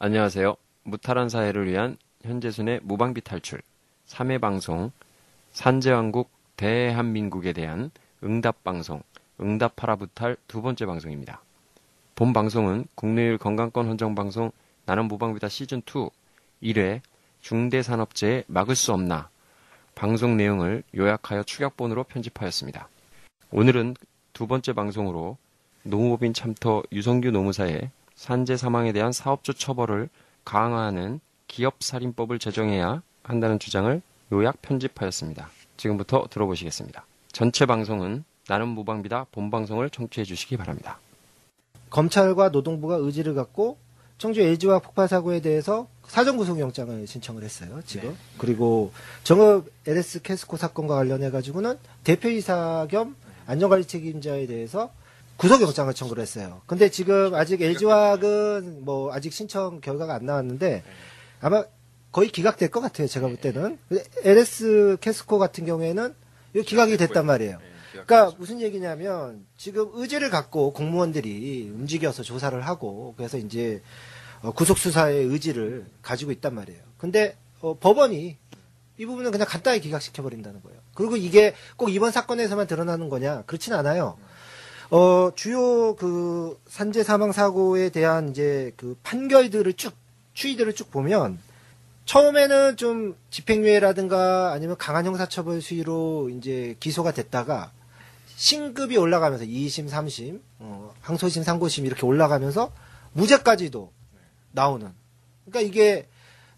안녕하세요. 무탈한 사회를 위한 현재순의 무방비 탈출 3회 방송 산재왕국 대한민국에 대한 응답방송 응답하라 부탈 두 번째 방송입니다. 본 방송은 국내율 건강권 헌정방송 나는 무방비다 시즌2 1회 중대산업재해 막을 수 없나 방송 내용을 요약하여 축약본으로 편집하였습니다. 오늘은 두 번째 방송으로 노무법인 참터 유성규 노무사의 산재 사망에 대한 사업주 처벌을 강화하는 기업살인법을 제정해야 한다는 주장을 요약 편집하였습니다. 지금부터 들어보시겠습니다. 전체 방송은 나는 무방비다 본방송을 청취해 주시기 바랍니다. 검찰과 노동부가 의지를 갖고 청주 LG화학 폭발 사고에 대해서 사전구속영장을 신청을 했어요, 지금. 네. 그리고 정읍 LS 캐스코 사건과 관련해 가지고는 대표이사 겸 안전관리 책임자에 대해서 구속영장을 청구를 했어요. 근데 지금 아직 LG화학은 뭐 아직 신청 결과가 안 나왔는데 아마 거의 기각될 것 같아요, 제가 볼 때는. LS 캐스코 같은 경우에는 이거 기각이 됐단 말이에요. 그러니까 무슨 얘기냐면 지금 의지를 갖고 공무원들이 움직여서 조사를 하고 그래서 이제 구속수사의 의지를 가지고 있단 말이에요. 근데 법원이 이 부분은 그냥 간단히 기각시켜버린다는 거예요. 그리고 이게 꼭 이번 사건에서만 드러나는 거냐? 그렇진 않아요. 주요 그 산재 사망 사고에 대한 이제 그 판결들을 추이들을 쭉 보면 처음에는 좀 집행유예라든가 아니면 강한 형사처벌 수위로 이제 기소가 됐다가 신급이 올라가면서 2심, 3심, 항소심, 상고심 이렇게 올라가면서 무죄까지도 나오는. 그러니까 이게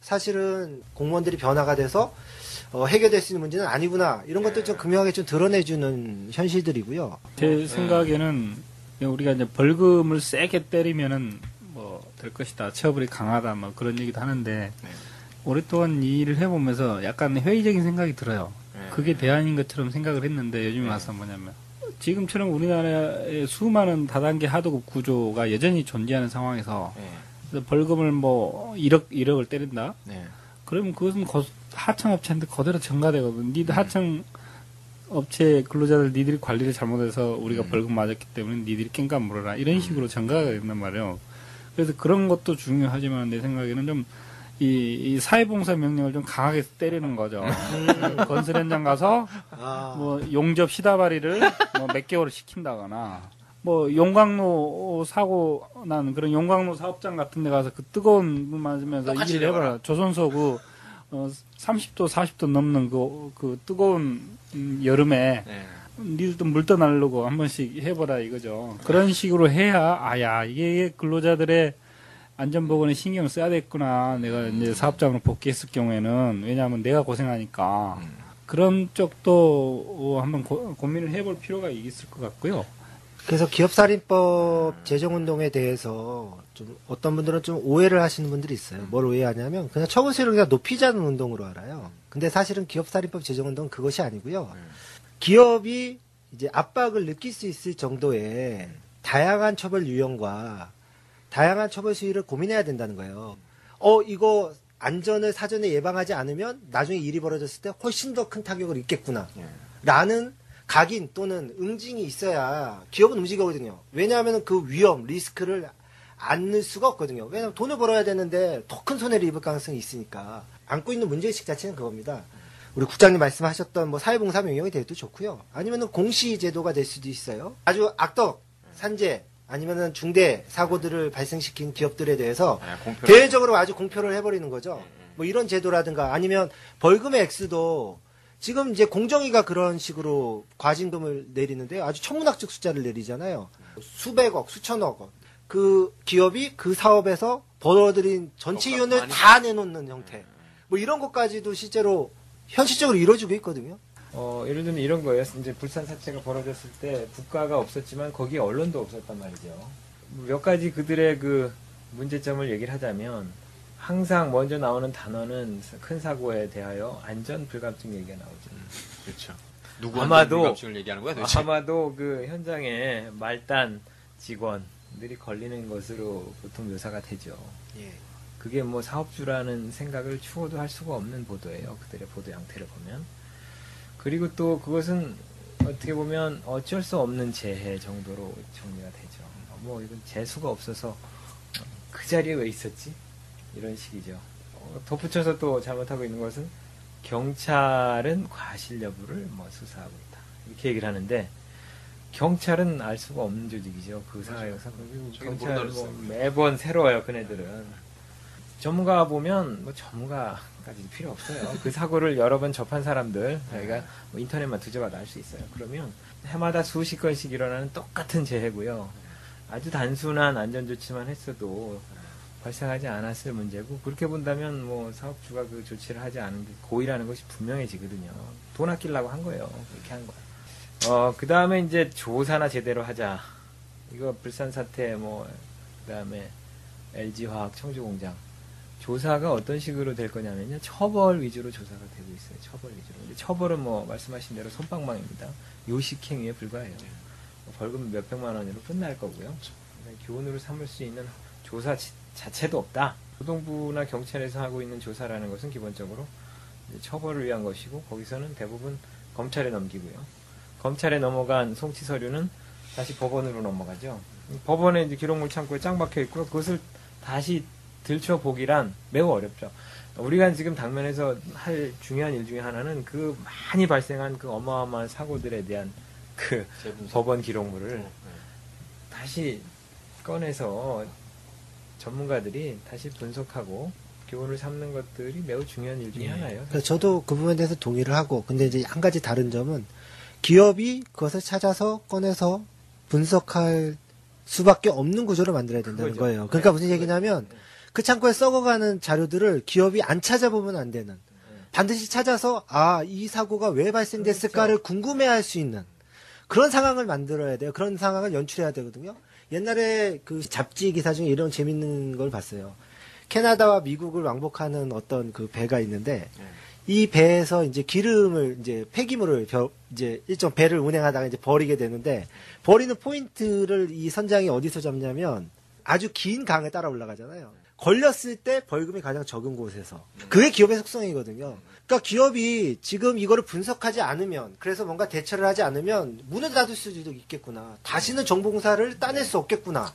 사실은 공무원들이 변화가 돼서 해결될 수 있는 문제는 아니구나. 이런 것들 좀 극명하게 좀 드러내주는 현실들이고요. 제 생각에는 우리가 이제 벌금을 세게 때리면은 뭐 될 것이다. 처벌이 강하다. 뭐 그런 얘기도 하는데 오랫동안 이 일을 해보면서 약간 회의적인 생각이 들어요. 그게 대안인 것처럼 생각을 했는데 요즘에 와서 뭐냐면 지금처럼 우리나라의 수많은 다단계 하도급 구조가 여전히 존재하는 상황에서 벌금을 뭐 1억을 때린다? 그러면 그것은 하청업체한테 그대로 전가되거든. 니들 하청업체 근로자들 니들이 관리를 잘못해서 우리가 벌금 맞았기 때문에 니들이 깽값 물어라. 이런 식으로 전가가 된단 말이에요. 그래서 그런 것도 중요하지만 내 생각에는 좀 이 사회봉사 명령을 좀 강하게 때리는 거죠. 건설 현장 가서 뭐 용접 시다바리를 뭐 몇 개월을 시킨다거나 뭐 용광로 사고 난 그런 용광로 사업장 같은 데 가서 그 뜨거운 물 맞으면서 일을 해봐라. 조선소 그 30도 40도 넘는 그 뜨거운 여름에 니들도 물 떠나려고 한 번씩 해보라 이거죠. 그런 식으로 해야 아야 이게 근로자들의 안전보건에 신경을 써야 됐구나. 내가 이제 사업장으로 복귀했을 경우에는 왜냐하면 내가 고생하니까 그런 쪽도 한번 고민을 해볼 필요가 있을 것 같고요. 그래서 기업살인법 제정운동에 대해서 좀 어떤 분들은 좀 오해를 하시는 분들이 있어요. 뭘 오해하냐면 그냥 처분수를 그냥 높이자는 운동으로 알아요. 근데 사실은 기업살인법 제정운동은 그것이 아니고요. 기업이 이제 압박을 느낄 수 있을 정도의 다양한 처벌 유형과 다양한 처벌 수위를 고민해야 된다는 거예요. 이거 안전을 사전에 예방하지 않으면 나중에 일이 벌어졌을 때 훨씬 더 큰 타격을 입겠구나. 라는 각인 또는 응징이 있어야 기업은 움직이거든요. 왜냐하면 그 위험, 리스크를 안 넣을 수가 없거든요. 왜냐하면 돈을 벌어야 되는데 더 큰 손해를 입을 가능성이 있으니까. 안고 있는 문제의식 자체는 그겁니다. 우리 국장님 말씀하셨던 뭐 사회봉사 명령이 돼도 좋고요. 아니면은 공시제도가 될 수도 있어요. 아주 악덕, 산재, 아니면은 중대 사고들을 발생시킨 기업들에 대해서 대외적으로 아주 공표를 해버리는 거죠. 뭐 이런 제도라든가 아니면 벌금의 액수도 지금 이제 공정위가 그런 식으로 과징금을 내리는데 아주 천문학적 숫자를 내리잖아요. 수백억, 수천억 원. 그 기업이 그 사업에서 벌어들인 전체 이윤을 다 내놓는 형태. 뭐 이런 것까지도 실제로 현실적으로 이루어지고 있거든요. 예를 들면 이런 거예요. 이제 불산 사태가 벌어졌을 때 국가가 없었지만 거기에 언론도 없었단 말이죠. 몇 가지 그들의 그 문제점을 얘기를 하자면 항상 먼저 나오는 단어는 큰 사고에 대하여 안전 불감증 얘기가 나오죠. 그렇죠. 누구 안전 불감증을 얘기하는 거야 도대체? 아마도 그 현장에 말단 직원들이 걸리는 것으로 보통 묘사가 되죠. 예. 그게 뭐 사업주라는 생각을 추호도 할 수가 없는 보도예요. 그들의 보도 양태를 보면. 그리고 또 그것은 어떻게 보면 어쩔 수 없는 재해 정도로 정리가 되죠. 뭐 이건 재수가 없어서 그 자리에 왜 있었지? 이런 식이죠. 덧붙여서 또 잘못하고 있는 것은 경찰은 과실 여부를 뭐 수사하고 있다. 이렇게 얘기를 하는데 경찰은 알 수가 없는 조직이죠. 그 사회가 경찰 뭐 매번 새로워요. 그네들은 전문가 보면 뭐 전문가까지 필요 없어요. 그 사고를 여러 번 접한 사람들 저희가 뭐 인터넷만 뒤져봐도 알 수 있어요. 그러면 해마다 수십 건씩 일어나는 똑같은 재해고요. 아주 단순한 안전조치만 했어도 발생하지 않았을 문제고 그렇게 본다면 뭐 사업주가 그 조치를 하지 않은 게 고의라는 것이 분명해지거든요. 돈 아끼려고 한 거예요. 그렇게 한 거예요. 그 다음에 이제 조사나 제대로 하자. 이거 불산 사태 뭐 그다음에 LG화학 청주공장 조사가 어떤 식으로 될 거냐면요. 처벌 위주로 조사가 되고 있어요. 처벌 위주로. 근데 처벌은 뭐 말씀하신 대로 솜방망입니다. 요식행위에 불과해요. 벌금 몇백만 원으로 끝날 거고요. 교훈으로 삼을 수 있는 조사 자체도 없다. 노동부나 경찰에서 하고 있는 조사라는 것은 기본적으로 처벌을 위한 것이고 거기서는 대부분 검찰에 넘기고요. 검찰에 넘어간 송치 서류는 다시 법원으로 넘어가죠. 법원에 이제 기록물 창고에 짱 박혀 있고요. 그것을 다시 들춰보기란 매우 어렵죠. 우리가 지금 당면에서 할 중요한 일 중에 하나는 그 많이 발생한 그 어마어마한 사고들에 대한 그 법원 기록물을 다시 꺼내서 전문가들이 다시 분석하고 교훈을 삼는 것들이 매우 중요한 일 중에 하나예요. 저도 그 부분에 대해서 동의를 하고, 근데 이제 한 가지 다른 점은 기업이 그것을 찾아서 꺼내서 분석할 수밖에 없는 구조를 만들어야 된다는 그거죠. 거예요. 그러니까 무슨 얘기냐면 그 창고에 썩어가는 자료들을 기업이 안 찾아보면 안 되는, 반드시 찾아서 이 사고가 왜 발생됐을까를 그렇죠. 궁금해할 수 있는 그런 상황을 만들어야 돼요. 그런 상황을 연출해야 되거든요. 옛날에 그 잡지 기사 중에 이런 재밌는 걸 봤어요. 캐나다와 미국을 왕복하는 어떤 그 배가 있는데 이 배에서 이제 기름을 이제 폐기물을 이제 일정 배를 운행하다가 이제 버리게 되는데 버리는 포인트를 이 선장이 어디서 잡냐면 아주 긴 강에 따라 올라가잖아요. 걸렸을 때 벌금이 가장 적은 곳에서. 그게 기업의 속성이거든요. 그러니까 기업이 지금 이거를 분석하지 않으면, 그래서 뭔가 대처를 하지 않으면 문을 닫을 수도 있겠구나. 다시는 정보공사를 따낼 수 없겠구나.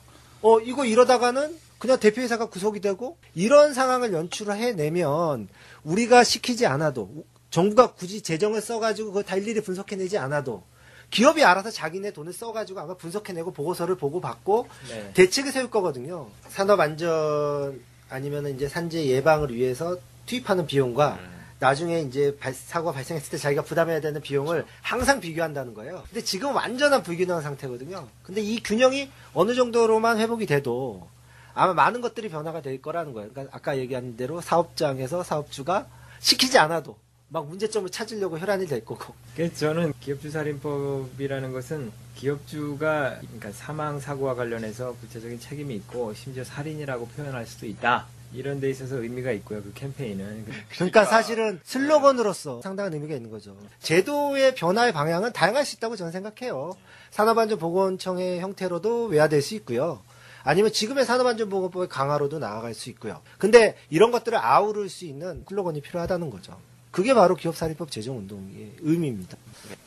이거 이러다가는 그냥 대표이사가 구속이 되고, 이런 상황을 연출을 해내면 우리가 시키지 않아도, 정부가 굳이 재정을 써가지고 그거 다 일일이 분석해내지 않아도 기업이 알아서 자기네 돈을 써가지고 아마 분석해내고 보고서를 보고 받고 대책을 세울 거거든요. 산업안전 아니면 이제 산재 예방을 위해서 투입하는 비용과 나중에 이제 사고가 발생했을 때 자기가 부담해야 되는 비용을 항상 비교한다는 거예요. 근데 지금 완전한 불균형 상태거든요. 근데 이 균형이 어느 정도로만 회복이 돼도 아마 많은 것들이 변화가 될 거라는 거예요. 그러니까 아까 얘기한 대로 사업장에서 사업주가 시키지 않아도 막 문제점을 찾으려고 혈안이 될 거고. 그래서 저는 기업주살인법이라는 것은 기업주가 그러니까 사망 사고와 관련해서 구체적인 책임이 있고 심지어 살인이라고 표현할 수도 있다. 이런 데 있어서 의미가 있고요. 그 캠페인은. 그러니까 사실은 슬로건으로서 상당한 의미가 있는 거죠. 제도의 변화의 방향은 다양할 수 있다고 저는 생각해요. 산업안전보건청의 형태로도 외화될 수 있고요. 아니면 지금의 산업안전보건법의 강화로도 나아갈 수 있고요. 근데 이런 것들을 아우를 수 있는 슬로건이 필요하다는 거죠. 그게 바로 기업살인법 제정운동의 의미입니다.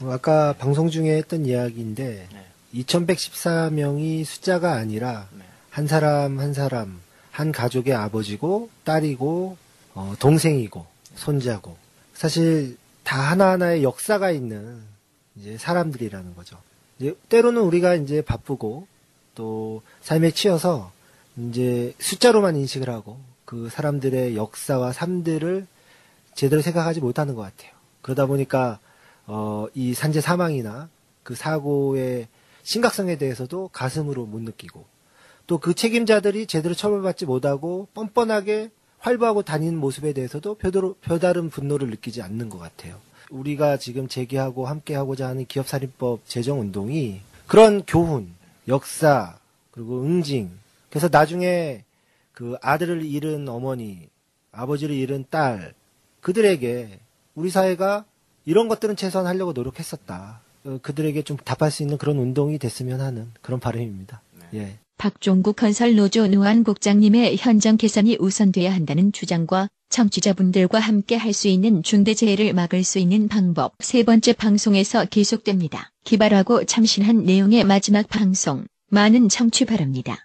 아까 방송 중에 했던 이야기인데 2114명이 숫자가 아니라 한 사람 한 사람 한 가족의 아버지고 딸이고 동생이고 손자고 사실 다 하나하나의 역사가 있는 이제 사람들이라는 거죠. 이제 때로는 우리가 이제 바쁘고 또 삶에 치여서 이제 숫자로만 인식을 하고 그 사람들의 역사와 삶들을 제대로 생각하지 못하는 것 같아요. 그러다 보니까 이 산재 사망이나 그 사고의 심각성에 대해서도 가슴으로 못 느끼고 또 그 책임자들이 제대로 처벌받지 못하고 뻔뻔하게 활보하고 다니는 모습에 대해서도 별다른 분노를 느끼지 않는 것 같아요. 우리가 지금 제기하고 함께하고자 하는 기업살인법 제정운동이 그런 교훈, 역사, 그리고 응징, 그래서 나중에 그 아들을 잃은 어머니, 아버지를 잃은 딸, 그들에게 우리 사회가 이런 것들은 최소한 하려고 노력했었다. 그들에게 좀 답할 수 있는 그런 운동이 됐으면 하는 그런 바람입니다. 예. 박종국 건설노조 노안국장님의 현장 개선이 우선돼야 한다는 주장과 청취자분들과 함께 할 수 있는 중대재해를 막을 수 있는 방법 세 번째 방송에서 계속됩니다. 기발하고 참신한 내용의 마지막 방송, 많은 청취 바랍니다.